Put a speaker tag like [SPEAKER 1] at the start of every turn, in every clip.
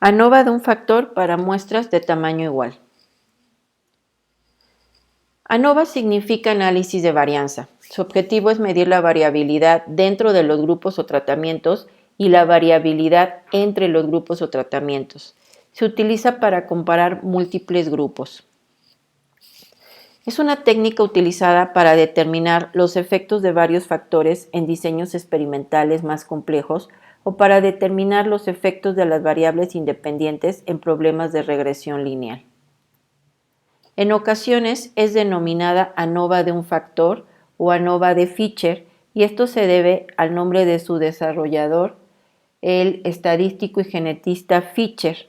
[SPEAKER 1] ANOVA de un factor para muestras de tamaño igual. ANOVA significa análisis de varianza. Su objetivo es medir la variabilidad dentro de los grupos o tratamientos y la variabilidad entre los grupos o tratamientos. Se utiliza para comparar múltiples grupos. Es una técnica utilizada para determinar los efectos de varios factores en diseños experimentales más complejos o para determinar los efectos de las variables independientes en problemas de regresión lineal. En ocasiones es denominada ANOVA de un factor o ANOVA de Fisher, y esto se debe al nombre de su desarrollador, el estadístico y genetista Fisher,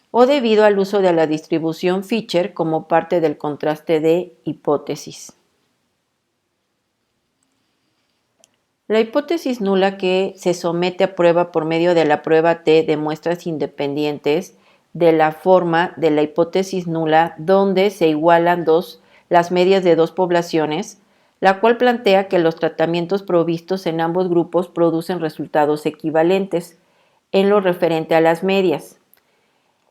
[SPEAKER 1] o debido al uso de la distribución Fisher como parte del contraste de hipótesis. La hipótesis nula que se somete a prueba por medio de la prueba T de muestras independientes de la forma de la hipótesis nula donde se igualan las medias de dos poblaciones, la cual plantea que los tratamientos provistos en ambos grupos producen resultados equivalentes en lo referente a las medias.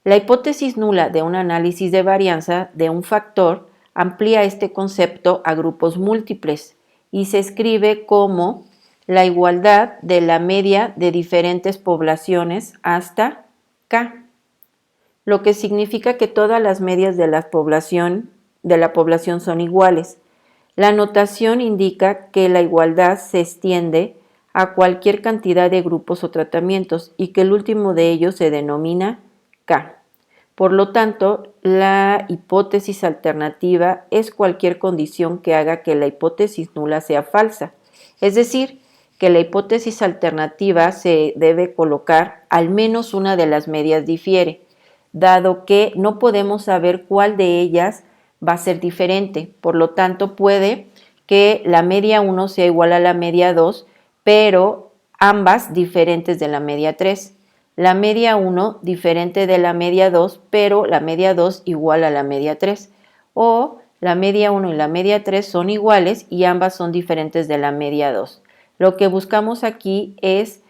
[SPEAKER 1] La hipótesis nula de un análisis de varianza de un factor amplía este concepto a grupos múltiples y se escribe como la igualdad de la media de diferentes poblaciones hasta K, lo que significa que todas las medias de la población son iguales. La notación indica que la igualdad se extiende a cualquier cantidad de grupos o tratamientos y que el último de ellos se denomina K. Por lo tanto, la hipótesis alternativa es cualquier condición que haga que la hipótesis nula sea falsa. Es decir, que la hipótesis alternativa se debe colocar al menos una de las medias difiere, dado que no podemos saber cuál de ellas va a ser diferente. Por lo tanto, puede que la media 1 sea igual a la media 2, pero ambas diferentes de la media 3. La media 1 diferente de la media 2, pero la media 2 igual a la media 3. O la media 1 y la media 3 son iguales y ambas son diferentes de la media 2. Lo que buscamos aquí es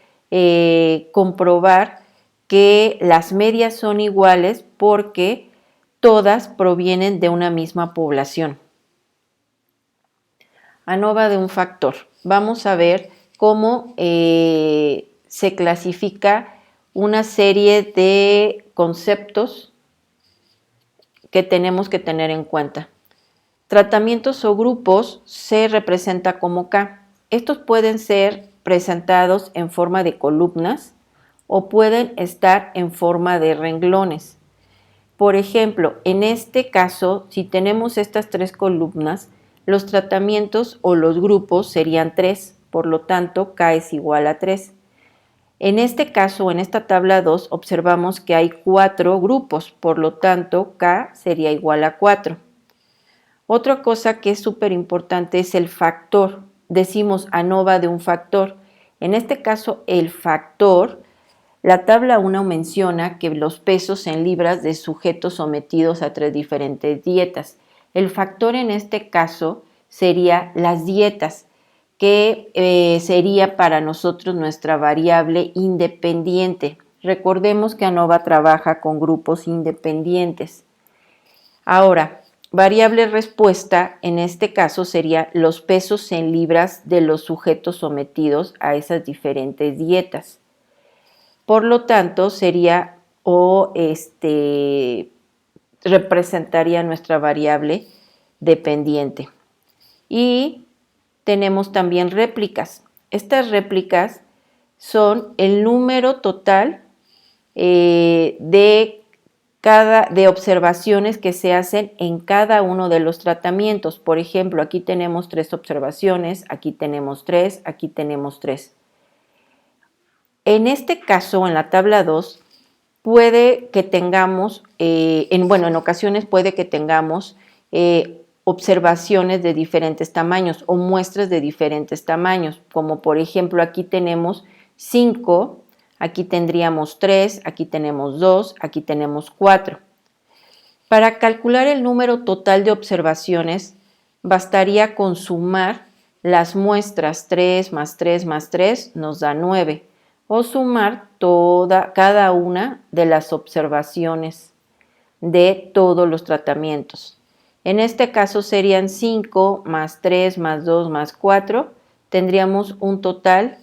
[SPEAKER 1] comprobar que las medias son iguales porque todas provienen de una misma población. ANOVA de un factor. Vamos a ver cómo se clasifica una serie de conceptos que tenemos que tener en cuenta. Tratamientos o grupos se representa como K. Estos pueden ser presentados en forma de columnas o pueden estar en forma de renglones. Por ejemplo, en este caso, si tenemos estas tres columnas, los tratamientos o los grupos serían 3, por lo tanto, K es igual a 3. En este caso, en esta tabla 2, observamos que hay 4 grupos, por lo tanto, K sería igual a 4. Otra cosa que es súper importante es el factor. Decimos ANOVA de un factor. En este caso, el factor, la tabla 1 menciona que los pesos en libras de sujetos sometidos a 3 diferentes dietas. El factor en este caso sería las dietas, que sería para nosotros nuestra variable independiente. Recordemos que ANOVA trabaja con grupos independientes. Ahora, variable respuesta en este caso sería los pesos en libras de los sujetos sometidos a esas diferentes dietas. Por lo tanto, sería representaría nuestra variable dependiente. Y tenemos también réplicas. Estas réplicas son el número total de observaciones que se hacen en cada uno de los tratamientos. Por ejemplo, aquí tenemos 3 observaciones, aquí tenemos 3, aquí tenemos 3. En este caso, en la tabla 2, puede que tengamos, en ocasiones puede que tengamos observaciones de diferentes tamaños o muestras de diferentes tamaños, como por ejemplo aquí tenemos 5, aquí tendríamos 3, aquí tenemos 2, aquí tenemos 4. Para calcular el número total de observaciones, bastaría con sumar las muestras 3 más 3 más 3 nos da 9. o sumar cada una de las observaciones de todos los tratamientos. En este caso serían 5 más 3 más 2 más 4. Tendríamos un total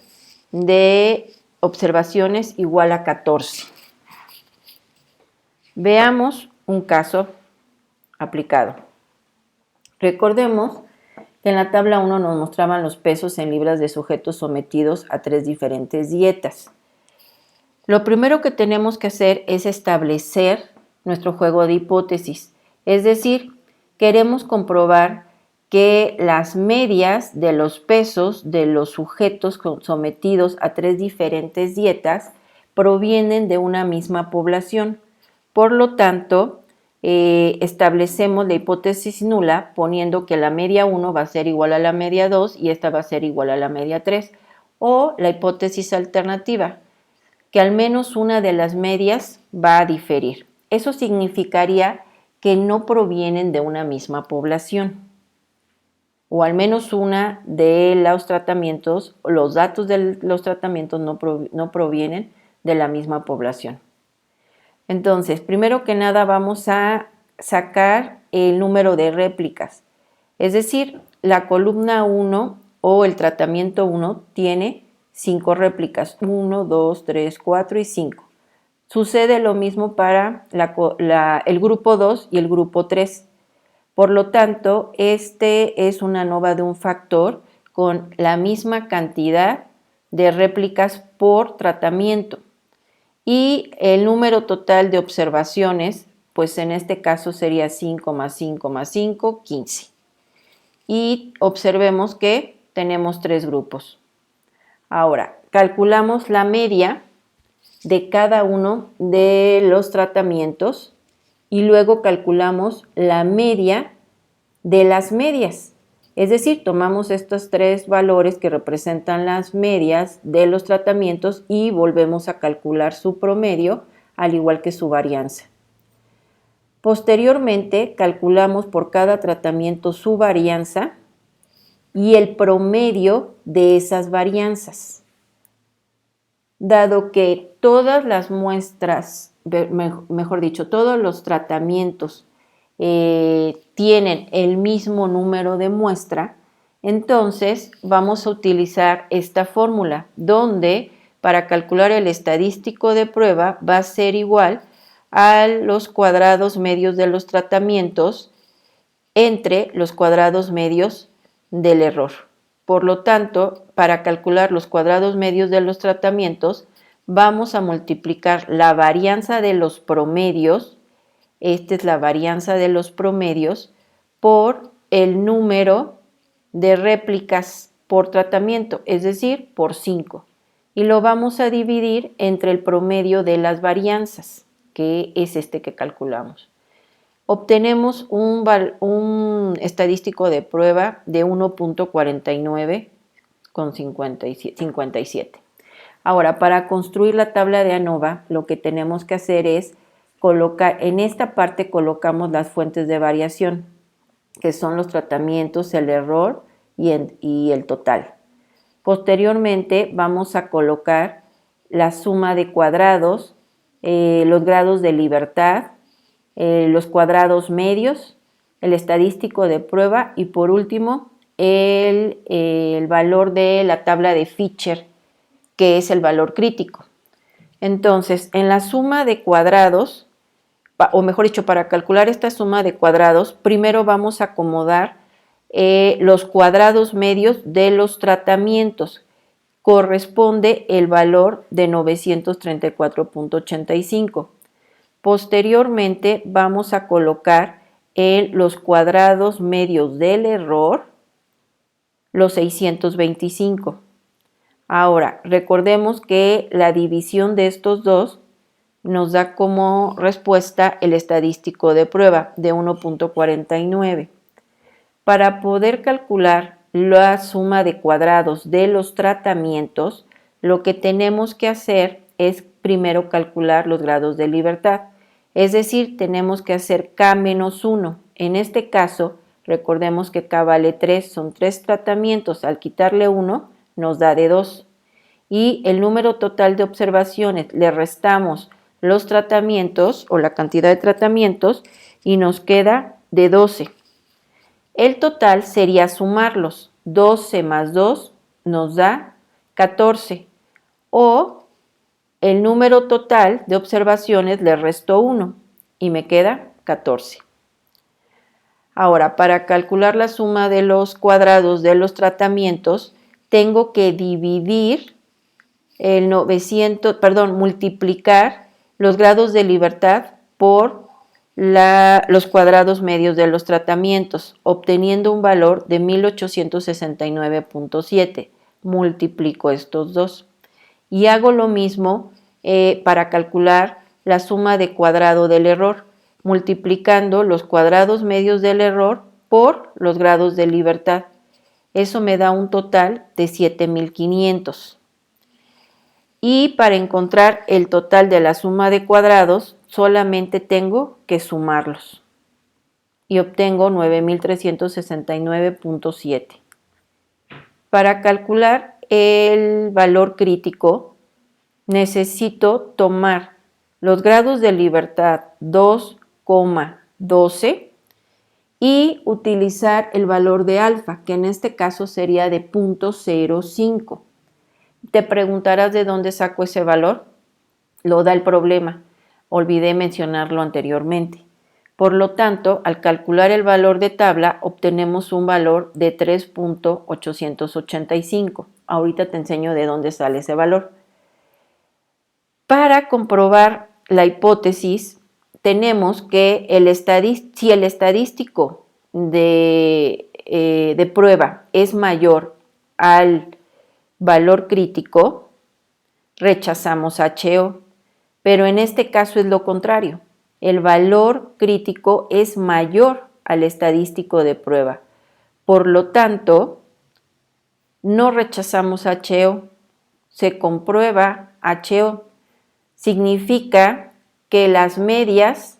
[SPEAKER 1] de observaciones igual a 14. Veamos un caso aplicado. Recordemos que en la tabla 1 nos mostraban los pesos en libras de sujetos sometidos a 3 diferentes dietas. Lo primero que tenemos que hacer es establecer nuestro juego de hipótesis, es decir, queremos comprobar que las medias de los pesos de los sujetos sometidos a 3 diferentes dietas provienen de una misma población. Por lo tanto, establecemos la hipótesis nula poniendo que la media 1 va a ser igual a la media 2 y esta va a ser igual a la media 3. O la hipótesis alternativa, que al menos una de las medias va a diferir. Eso significaría que no provienen de una misma población, o al menos una de los tratamientos, los datos de los tratamientos no provienen de la misma población. Entonces, primero que nada vamos a sacar el número de réplicas, es decir, la columna 1 o el tratamiento 1 tiene 5 réplicas, 1, 2, 3, 4 y 5. Sucede lo mismo para el grupo 2 y el grupo 3. Por lo tanto, este es una ANOVA de un factor con la misma cantidad de réplicas por tratamiento. Y el número total de observaciones, pues en este caso sería 5 más 5 más 5, 15. Y observemos que tenemos 3 grupos. Ahora, calculamos la media de cada uno de los tratamientos y luego calculamos la media de las medias. Es decir, tomamos estos 3 valores que representan las medias de los tratamientos y volvemos a calcular su promedio, al igual que su varianza. Posteriormente, calculamos por cada tratamiento su varianza y el promedio de esas varianzas. Dado que todas las muestras, mejor dicho, todos los tratamientos tienen el mismo número de muestra, entonces vamos a utilizar esta fórmula donde para calcular el estadístico de prueba va a ser igual a los cuadrados medios de los tratamientos entre los cuadrados medios del error. Por lo tanto, para calcular los cuadrados medios de los tratamientos, vamos a multiplicar la varianza de los promedios, esta es la varianza de los promedios, por el número de réplicas por tratamiento, es decir, por 5. Y lo vamos a dividir entre el promedio de las varianzas, que es este que calculamos. Obtenemos un estadístico de prueba de 1.49 con 57. Ahora, para construir la tabla de ANOVA, lo que tenemos que hacer es colocar, en esta parte colocamos las fuentes de variación, que son los tratamientos, el error y el total. Posteriormente vamos a colocar la suma de cuadrados, los grados de libertad, los cuadrados medios, el estadístico de prueba y por último el valor de la tabla de Fisher, que es el valor crítico. Entonces, en la suma de cuadrados, o mejor dicho, para calcular esta suma de cuadrados, primero vamos a acomodar los cuadrados medios de los tratamientos. Corresponde el valor de 934.85. Posteriormente vamos a colocar en los cuadrados medios del error los 625. Ahora, recordemos que la división de estos dos nos da como respuesta el estadístico de prueba de 1.49. Para poder calcular la suma de cuadrados de los tratamientos, lo que tenemos que hacer es primero calcular los grados de libertad. Es decir, tenemos que hacer K-1. En este caso, recordemos que K vale 3, son 3 tratamientos. Al quitarle 1, nos da de 2. y el número total de observaciones le restamos los tratamientos o la cantidad de tratamientos y nos queda de 12. El total sería sumarlos. 12 más 2 nos da 14. O el número total de observaciones le resto 1 y me queda 14. Ahora, para calcular la suma de los cuadrados de los tratamientos, tengo que dividir multiplicar los grados de libertad por los cuadrados medios de los tratamientos, obteniendo un valor de 1869.7. Multiplico estos dos. Y hago lo mismo para calcular la suma de cuadrado del error, multiplicando los cuadrados medios del error por los grados de libertad. Eso me da un total de 7500. Y para encontrar el total de la suma de cuadrados, solamente tengo que sumarlos. Y obtengo 9369.7. Para calcular el valor crítico, necesito tomar los grados de libertad 2,12 y utilizar el valor de alfa, que en este caso sería de 0.05. Te preguntarás de dónde saco ese valor. Lo da el problema. Olvidé mencionarlo anteriormente. Por lo tanto, al calcular el valor de tabla, obtenemos un valor de 3.885. Ahorita te enseño de dónde sale ese valor. Para comprobar la hipótesis, tenemos que si el estadístico de prueba es mayor al valor crítico, rechazamos HO, pero en este caso es lo contrario. El valor crítico es mayor al estadístico de prueba. Por lo tanto, no rechazamos HO, se comprueba HO. Significa que las medias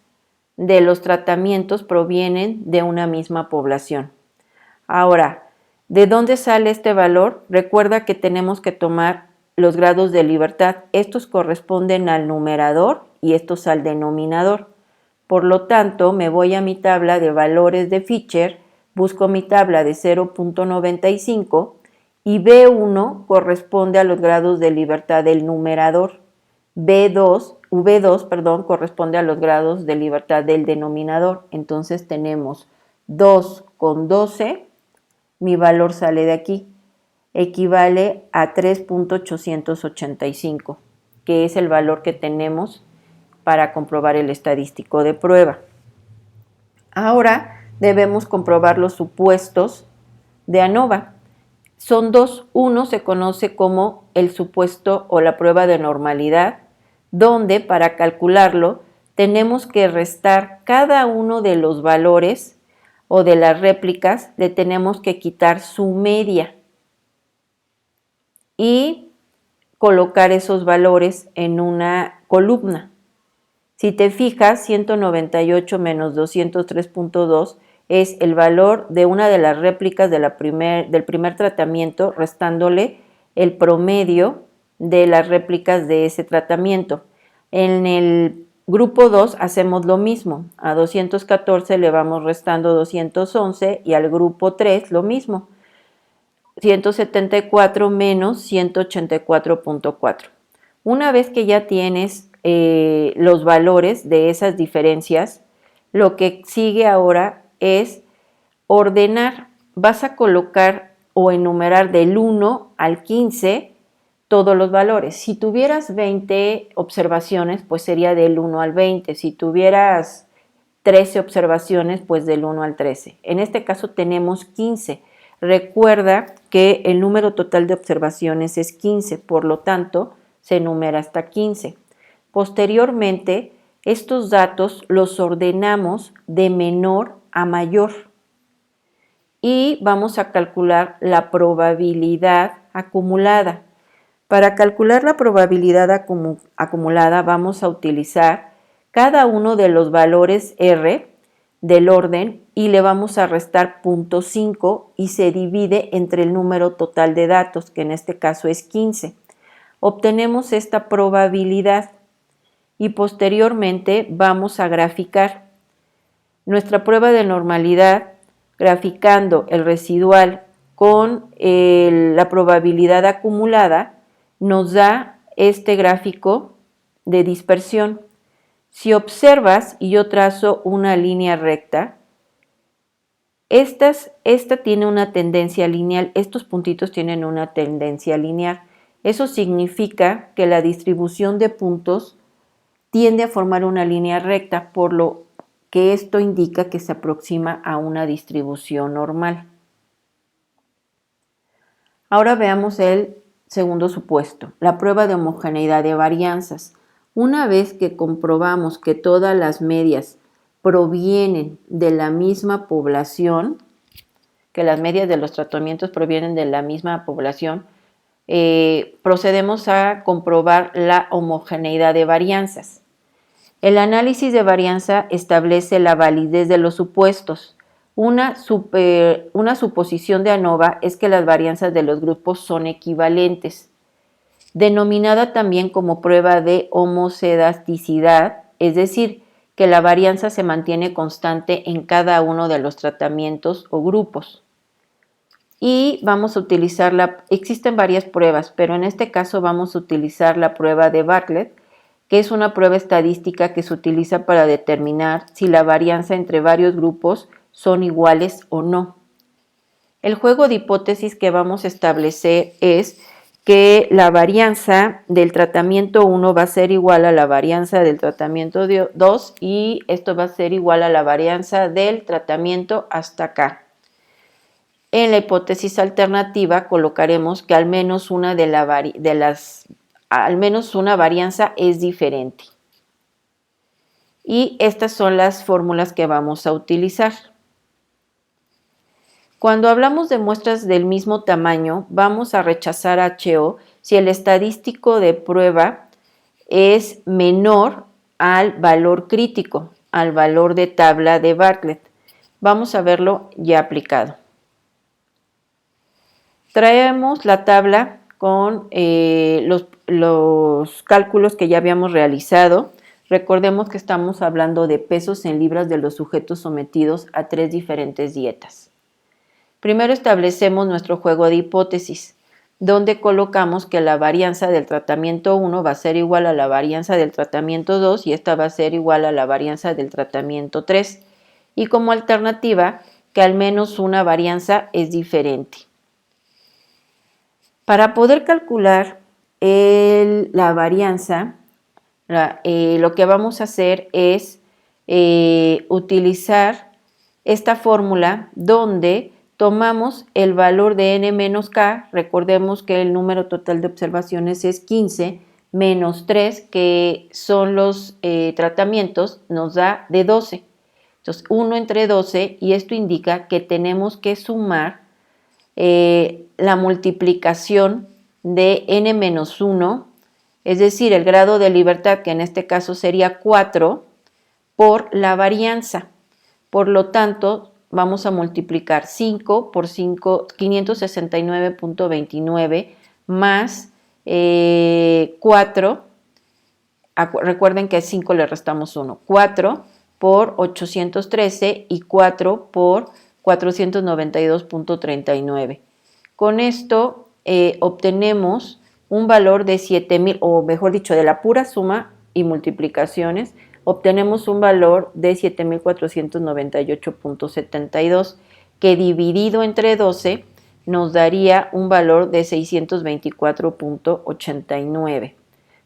[SPEAKER 1] de los tratamientos provienen de una misma población. Ahora, ¿de dónde sale este valor? Recuerda que tenemos que tomar los grados de libertad. Estos corresponden al numerador y estos al denominador. Por lo tanto, me voy a mi tabla de valores de Fisher, busco mi tabla de 0.95 y B1 corresponde a los grados de libertad del numerador. V2 corresponde a los grados de libertad del denominador. Entonces tenemos 2,12. Mi valor sale de aquí, equivale a 3.885, que es el valor que tenemos para comprobar el estadístico de prueba. Ahora debemos comprobar los supuestos de ANOVA. Son dos. Uno se conoce como el supuesto o la prueba de normalidad, donde para calcularlo tenemos que restar cada uno de los valores o de las réplicas, le tenemos que quitar su media y colocar esos valores en una columna. Si te fijas, 198 menos 203.2 es el valor de una de las réplicas del primer tratamiento, restándole el promedio de las réplicas de ese tratamiento. En el grupo 2 hacemos lo mismo. A 214 le vamos restando 211 y al grupo 3 lo mismo. 174 menos 184.4. Una vez que ya tienes los valores de esas diferencias, lo que sigue ahora es ordenar. Vas a colocar o enumerar del 1 al 15 todos los valores. Si tuvieras 20 observaciones, pues sería del 1 al 20. Si tuvieras 13 observaciones, pues del 1 al 13. En este caso tenemos 15. Recuerda que el número total de observaciones es 15, por lo tanto, se enumera hasta 15. Posteriormente, estos datos los ordenamos de menor a mayor y vamos a calcular la probabilidad acumulada. Para calcular la probabilidad acumulada vamos a utilizar cada uno de los valores R del orden y le vamos a restar 0.5 y se divide entre el número total de datos, que en este caso es 15. obtenemos esta probabilidad y posteriormente vamos a graficar nuestra prueba de normalidad graficando el residual con la probabilidad acumulada. Nos da este gráfico de dispersión. Si observas y yo trazo una línea recta, esta tiene una tendencia lineal, estos puntitos tienen una tendencia lineal. Eso significa que la distribución de puntos tiende a formar una línea recta, por lo que esto indica que se aproxima a una distribución normal. Ahora veamos el segundo supuesto, la prueba de homogeneidad de varianzas. Una vez que comprobamos que todas las medias provienen de la misma población, que las medias de los tratamientos provienen de la misma población, procedemos a comprobar la homogeneidad de varianzas. El análisis de varianza establece la validez de los supuestos. Una suposición de ANOVA es que las varianzas de los grupos son equivalentes, denominada también como prueba de homocedasticidad, es decir, que la varianza se mantiene constante en cada uno de los tratamientos o grupos. Y vamos a utilizar existen varias pruebas, pero en este caso vamos a utilizar la prueba de Bartlett, que es una prueba estadística que se utiliza para determinar si la varianza entre varios grupos son iguales o no. El juego de hipótesis que vamos a establecer es que la varianza del tratamiento 1 va a ser igual a la varianza del tratamiento 2 y esto va a ser igual a la varianza del tratamiento hasta acá. En la hipótesis alternativa colocaremos que al menos una varianza es diferente. Y estas son las fórmulas que vamos a utilizar. Cuando hablamos de muestras del mismo tamaño, vamos a rechazar HO si el estadístico de prueba es menor al valor crítico, al valor de tabla de Bartlett. Vamos a verlo ya aplicado. Traemos la tabla con los cálculos que ya habíamos realizado. Recordemos que estamos hablando de pesos en libras de los sujetos sometidos a 3 diferentes dietas. Primero establecemos nuestro juego de hipótesis, donde colocamos que la varianza del tratamiento 1 va a ser igual a la varianza del tratamiento 2 y esta va a ser igual a la varianza del tratamiento 3. Y como alternativa, que al menos una varianza es diferente. Para poder calcular la varianza, lo que vamos a hacer es utilizar esta fórmula donde tomamos el valor de n menos k, recordemos que el número total de observaciones es 15, menos 3, que son los tratamientos, nos da de 12. Entonces, 1 entre 12, y esto indica que tenemos que sumar la multiplicación de n menos 1, es decir, el grado de libertad, que en este caso sería 4, por la varianza. Por lo tanto, vamos a multiplicar 5 por 5, 569.29 más 4, recuerden que a 5 le restamos 1, 4 por 813 y 4 por 492.39. Con esto obtenemos un valor de 7,000, o mejor dicho, de la pura suma y multiplicaciones, obtenemos un valor de 7,498.72, que dividido entre 12 nos daría un valor de 624.89.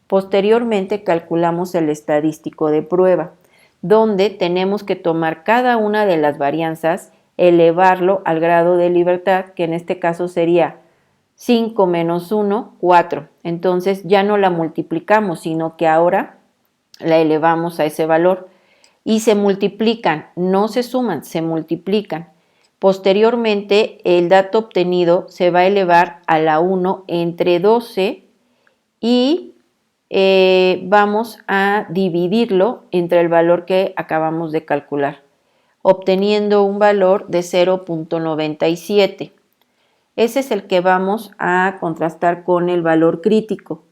[SPEAKER 1] Posteriormente calculamos el estadístico de prueba, donde tenemos que tomar cada una de las varianzas, elevarlo al grado de libertad, que en este caso sería 5 menos 1, 4. Entonces ya no la multiplicamos, sino que ahora la elevamos a ese valor y se multiplican, no se suman, se multiplican. Posteriormente, el dato obtenido se va a elevar a la 1 entre 12 y vamos a dividirlo entre el valor que acabamos de calcular, obteniendo un valor de 0.97. Ese es el que vamos a contrastar con el valor crítico.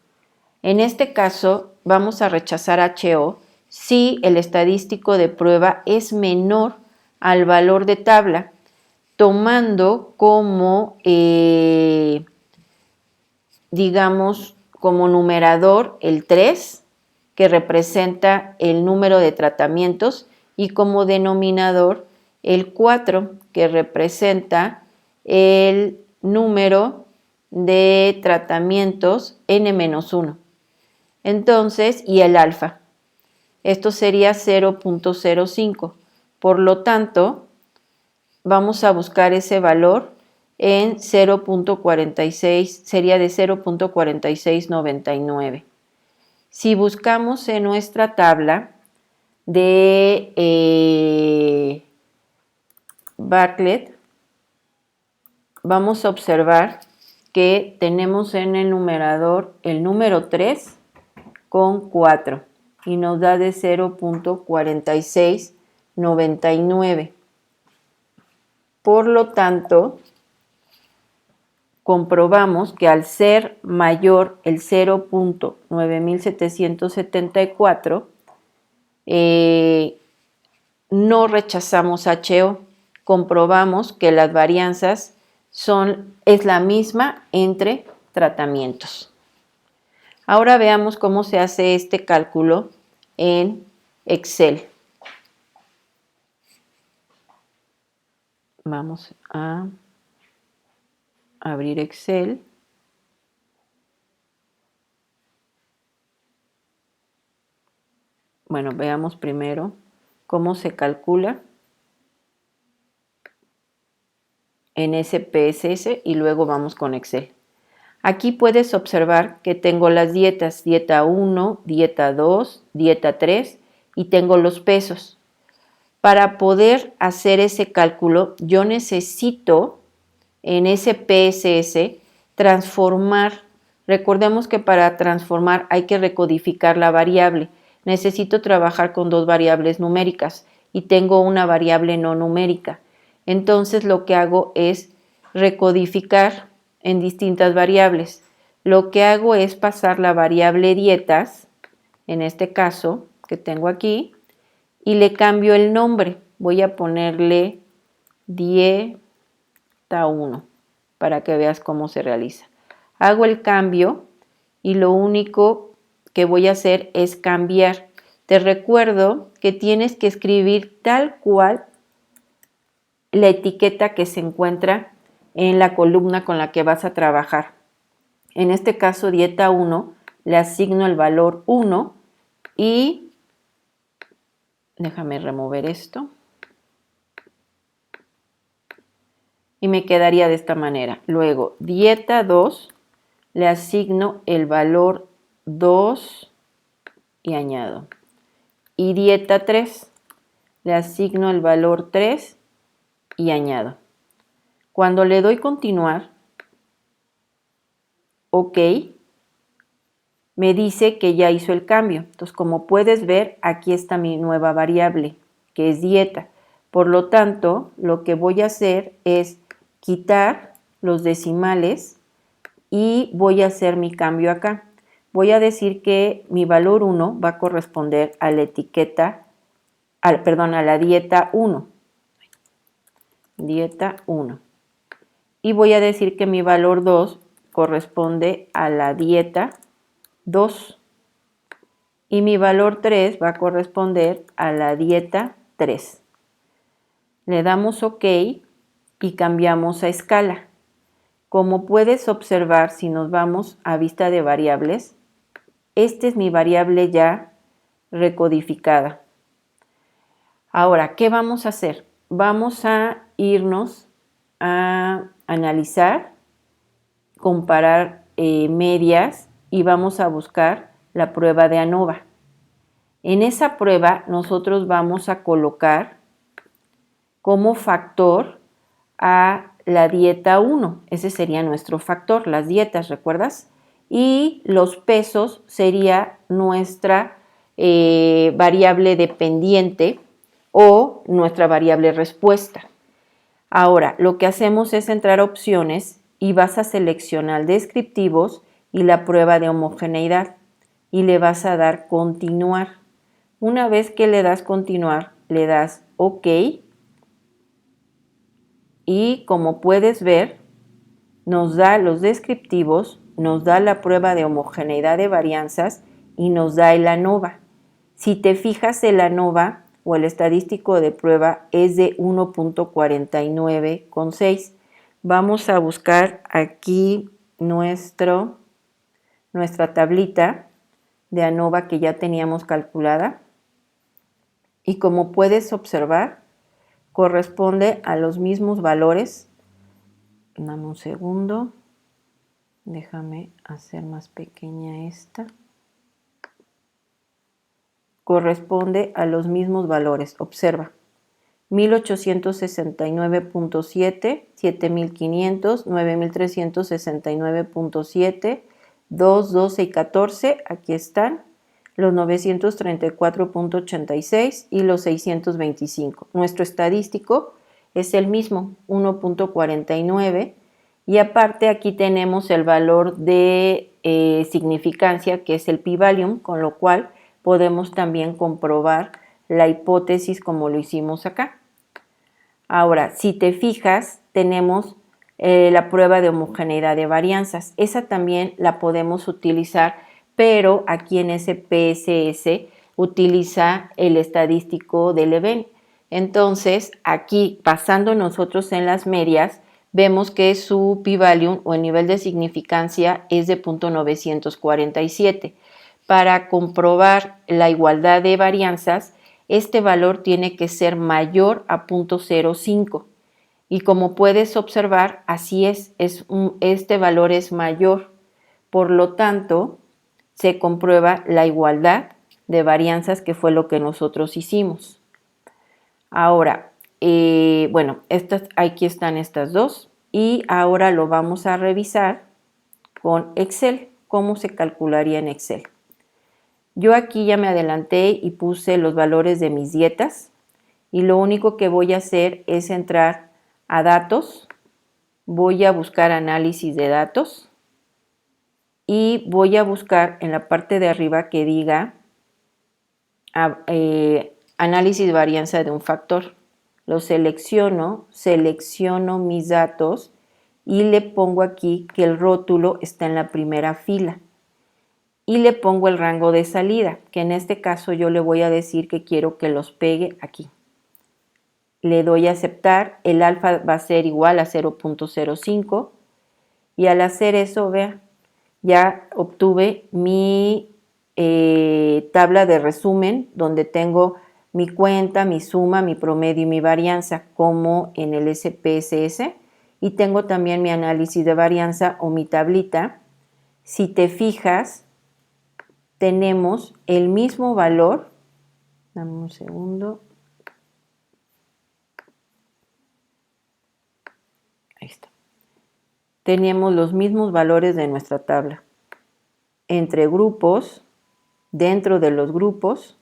[SPEAKER 1] En este caso, vamos a rechazar HO si el estadístico de prueba es menor al valor de tabla, tomando como, digamos, como numerador el 3, que representa el número de tratamientos, y como denominador el 4, que representa el número de tratamientos n-1. Entonces, y el alfa. Esto sería 0.05. Por lo tanto, vamos a buscar ese valor en 0.46, sería de 0.4699. Si buscamos en nuestra tabla de Bartlett, vamos a observar que tenemos en el numerador el número 3 con 4 y nos da de 0.4699. Por lo tanto, comprobamos que al ser mayor el 0.9774, no rechazamos HO. Comprobamos que las varianzas es la misma entre tratamientos. Ahora veamos cómo se hace este cálculo en Excel. Vamos a abrir Excel. Bueno, veamos primero cómo se calcula en SPSS y luego vamos con Excel. Aquí puedes observar que tengo las dietas, dieta 1, dieta 2, dieta 3 y tengo los pesos. Para poder hacer ese cálculo, yo necesito en SPSS transformar. Recordemos que para transformar hay que recodificar la variable. Necesito trabajar con dos variables numéricas y tengo una variable no numérica. Entonces lo que hago es recodificar en distintas variables. Lo que hago es pasar la variable dietas, en este caso que tengo aquí, y le cambio el nombre. Voy a ponerle dieta 1 para que veas cómo se realiza. Hago el cambio y lo único que voy a hacer es cambiar. Te recuerdo que tienes que escribir tal cual la etiqueta que se encuentra en la columna con la que vas a trabajar. En este caso, dieta 1, le asigno el valor 1 y déjame remover esto. Y me quedaría de esta manera. Luego, dieta 2, le asigno el valor 2 y añado. Y dieta 3, le asigno el valor 3 y añado. Cuando le doy continuar, OK, me dice que ya hizo el cambio. Entonces, como puedes ver, aquí está mi nueva variable, que es dieta. Por lo tanto, lo que voy a hacer es quitar los decimales y voy a hacer mi cambio acá. Voy a decir que mi valor 1 va a corresponder a la etiqueta, a la dieta 1. Dieta 1. Y voy a decir que mi valor 2 corresponde a la dieta 2. Y mi valor 3 va a corresponder a la dieta 3. Le damos OK y cambiamos a escala. Como puedes observar, si nos vamos a vista de variables, esta es mi variable ya recodificada. Ahora, ¿qué vamos a hacer? Vamos a irnos a analizar, comparar medias y vamos a buscar la prueba de ANOVA. En esa prueba nosotros vamos a colocar como factor a la dieta 1. Ese sería nuestro factor, las dietas, ¿recuerdas? Y los pesos sería nuestra variable dependiente o nuestra variable respuesta. Ahora, lo que hacemos es entrar a opciones y vas a seleccionar descriptivos y la prueba de homogeneidad. y le vas a dar continuar. Una vez que le das continuar, le das OK y como puedes ver, nos da los descriptivos, nos da la prueba de homogeneidad de varianzas y nos da el ANOVA. Si te fijas, el ANOVA o el estadístico de prueba es de 1.49,6. Vamos a buscar aquí nuestra tablita de ANOVA que ya teníamos calculada. Y como puedes observar, corresponde a los mismos valores. Dame un segundo. Déjame hacer más pequeña esta. Corresponde a los mismos valores. Observa. 1869.7, 7500, 9369.7, 2, 12 y 14, aquí están, los 934.86 y los 625. Nuestro estadístico es el mismo, 1.49, y aparte aquí tenemos el valor de significancia, que es el p-value, con lo cual podemos también comprobar la hipótesis como lo hicimos acá. Ahora, si te fijas, tenemos la prueba de homogeneidad de varianzas. Esa también la podemos utilizar, pero aquí en SPSS utiliza el estadístico del Leven. Entonces, aquí, pasando nosotros en las medias, vemos que su p-value o el nivel de significancia es de 0.947. Para comprobar la igualdad de varianzas, este valor tiene que ser mayor a 0.05. Y como puedes observar, así este valor es mayor. Por lo tanto, se comprueba la igualdad de varianzas, que fue lo que nosotros hicimos. Ahora, bueno, aquí están estas dos. Y ahora lo vamos a revisar con Excel. ¿Cómo se calcularía en Excel? Yo aquí ya me adelanté y puse los valores de mis dietas y lo único que voy a hacer es entrar a datos, voy a buscar análisis de datos y voy a buscar en la parte de arriba que diga análisis de varianza de un factor. Lo selecciono mis datos y le pongo aquí que el rótulo está en la primera fila. Y le pongo el rango de salida, que en este caso yo le voy a decir que quiero que los pegue aquí. Le doy a aceptar, el alfa va a ser igual a 0.05 y al hacer eso, vean, ya obtuve mi tabla de resumen donde tengo mi cuenta, mi suma, mi promedio y mi varianza como en el SPSS y tengo también mi análisis de varianza o mi tablita. Si te fijas, tenemos el mismo valor, dame un segundo, ahí está, tenemos los mismos valores de nuestra tabla, entre grupos, dentro de los grupos,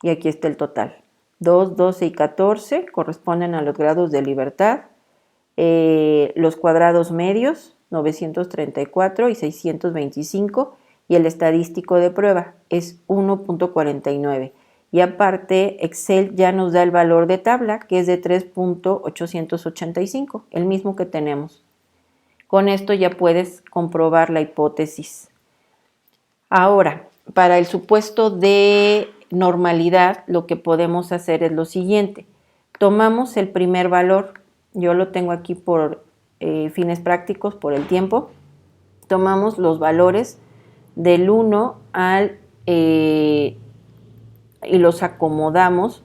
[SPEAKER 1] y aquí está el total, 2, 12 y 14 corresponden a los grados de libertad, los cuadrados medios, 934 y 625, y el estadístico de prueba es 1.49. Y aparte, Excel ya nos da el valor de tabla, que es de 3.885, el mismo que tenemos. Con esto ya puedes comprobar la hipótesis. Ahora, para el supuesto de normalidad, lo que podemos hacer es lo siguiente. Tomamos el primer valor, yo lo tengo aquí por fines prácticos, por el tiempo. Tomamos los valores del 1 al y los acomodamos.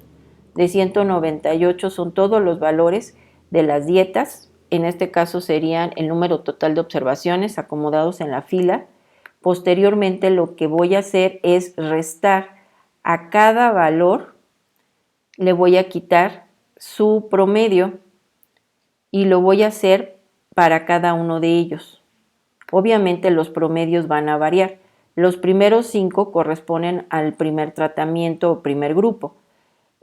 [SPEAKER 1] De 198 son todos los valores de las dietas. En este caso serían el número total de observaciones acomodados en la fila. Posteriormente lo que voy a hacer es restar a cada valor, le voy a quitar su promedio y lo voy a hacer para cada uno de ellos. Obviamente los promedios van a variar. Los primeros 5 corresponden al primer tratamiento o primer grupo.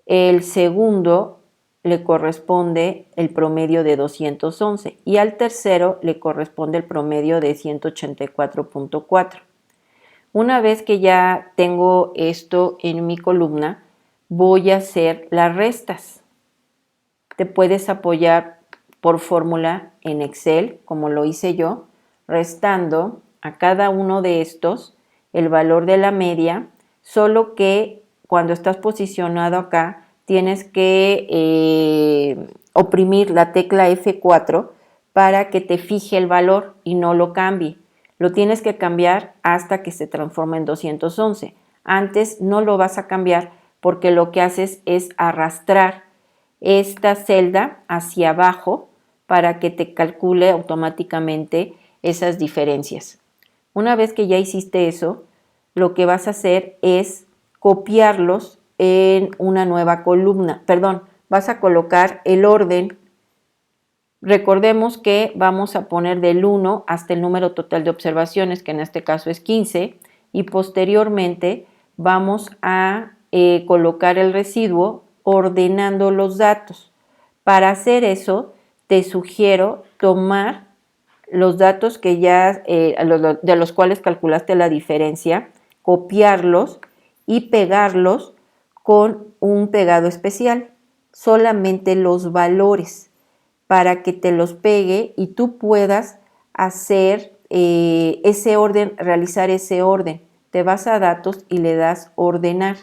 [SPEAKER 1] El segundo le corresponde el promedio de 211 y al tercero le corresponde el promedio de 184.4. Una vez que ya tengo esto en mi columna, voy a hacer las restas. Te puedes apoyar por fórmula en Excel, como lo hice yo, restando a cada uno de estos el valor de la media, solo que cuando estás posicionado acá, tienes que oprimir la tecla F4 para que te fije el valor y no lo cambie. Lo tienes que cambiar hasta que se transforme en 211. Antes no lo vas a cambiar porque lo que haces es arrastrar esta celda hacia abajo para que te calcule automáticamente esas diferencias. Una vez que ya hiciste eso, lo que vas a hacer es copiarlos en una nueva columna. Perdón, vas a colocar el orden. Recordemos que vamos a poner del 1 hasta el número total de observaciones, que en este caso es 15, y posteriormente vamos a colocar el residuo ordenando los datos. Para hacer eso, te sugiero tomar los datos que ya, de los cuales calculaste la diferencia, copiarlos y pegarlos con un pegado especial, solamente los valores, para que te los pegue y tú puedas hacer ese orden, realizar ese orden. Te vas a datos y le das ordenar.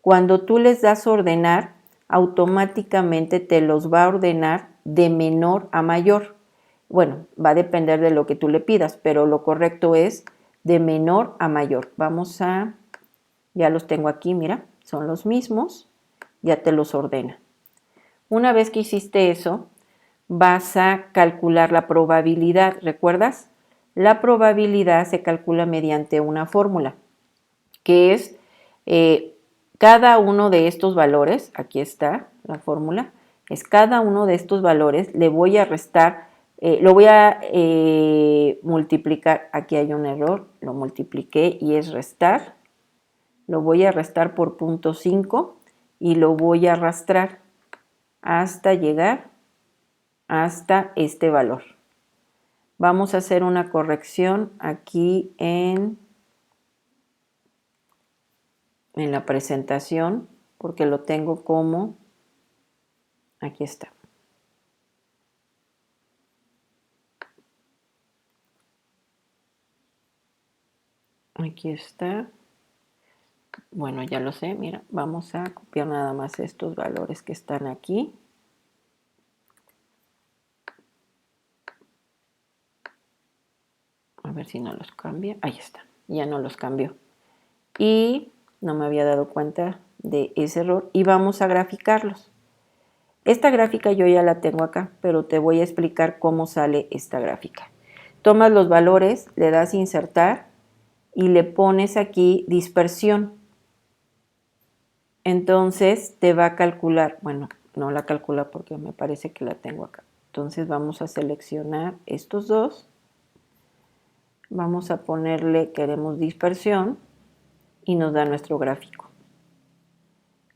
[SPEAKER 1] Cuando tú les das ordenar, automáticamente te los va a ordenar de menor a mayor. Bueno, va a depender de lo que tú le pidas, pero lo correcto es de menor a mayor. Ya los tengo aquí, mira, son los mismos, ya te los ordena. Una vez que hiciste eso, vas a calcular la probabilidad, ¿recuerdas? La probabilidad se calcula mediante una fórmula, que es cada uno de estos valores, aquí está la fórmula, es cada uno de estos valores, le voy a restar, lo voy a multiplicar, aquí hay un error, lo multipliqué y es restar, lo voy a restar por 0.5 y lo voy a arrastrar hasta llegar hasta este valor. Vamos a hacer una corrección aquí en la presentación, porque lo tengo como, aquí está. Aquí está. Bueno, ya lo sé, mira, vamos a copiar nada más estos valores que están aquí. A ver si no los cambia. Ahí está, ya no los cambió. Y no me había dado cuenta de ese error. Y vamos a graficarlos. Esta gráfica yo ya la tengo acá, pero te voy a explicar cómo sale esta gráfica. Tomas los valores, le das insertar y le pones aquí dispersión. Entonces te va a calcular, bueno, no la calcula porque me parece que la tengo acá. Entonces vamos a seleccionar estos dos. Vamos a ponerle, queremos dispersión y nos da nuestro gráfico.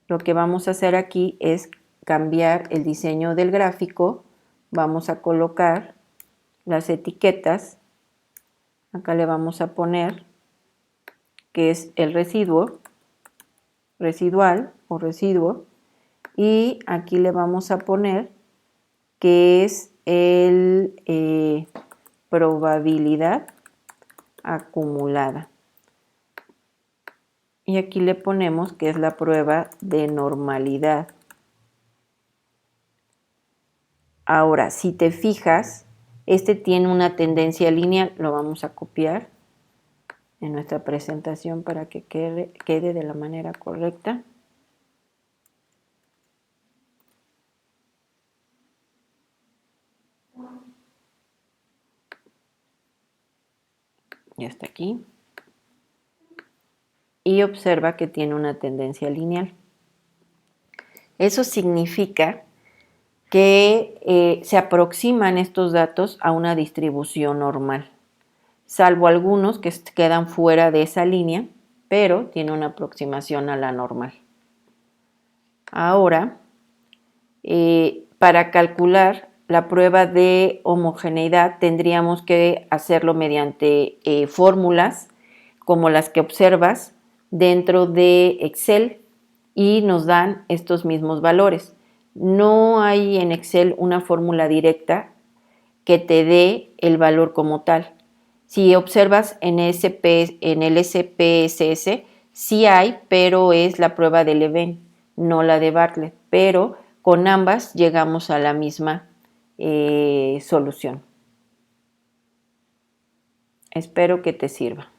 [SPEAKER 1] Lo que vamos a hacer aquí es cambiar el diseño del gráfico. Vamos a colocar las etiquetas. Acá le vamos a poner que es el residuo, residual o residuo. Y aquí le vamos a poner que es el probabilidad acumulada. Y aquí le ponemos que es la prueba de normalidad. Ahora, si te fijas, este tiene una tendencia lineal. Lo vamos a copiar en nuestra presentación para que quede de la manera correcta. Ya está aquí. Y observa que tiene una tendencia lineal. Eso significa que se aproximan estos datos a una distribución normal, salvo algunos que quedan fuera de esa línea, pero tiene una aproximación a la normal. Ahora, para calcular la prueba de homogeneidad tendríamos que hacerlo mediante fórmulas como las que observas dentro de Excel y nos dan estos mismos valores. No hay en Excel una fórmula directa que te dé el valor como tal. Si observas en el SPSS, sí hay, pero es la prueba de Leven, no la de Bartlett. Pero con ambas llegamos a la misma solución. Espero que te sirva.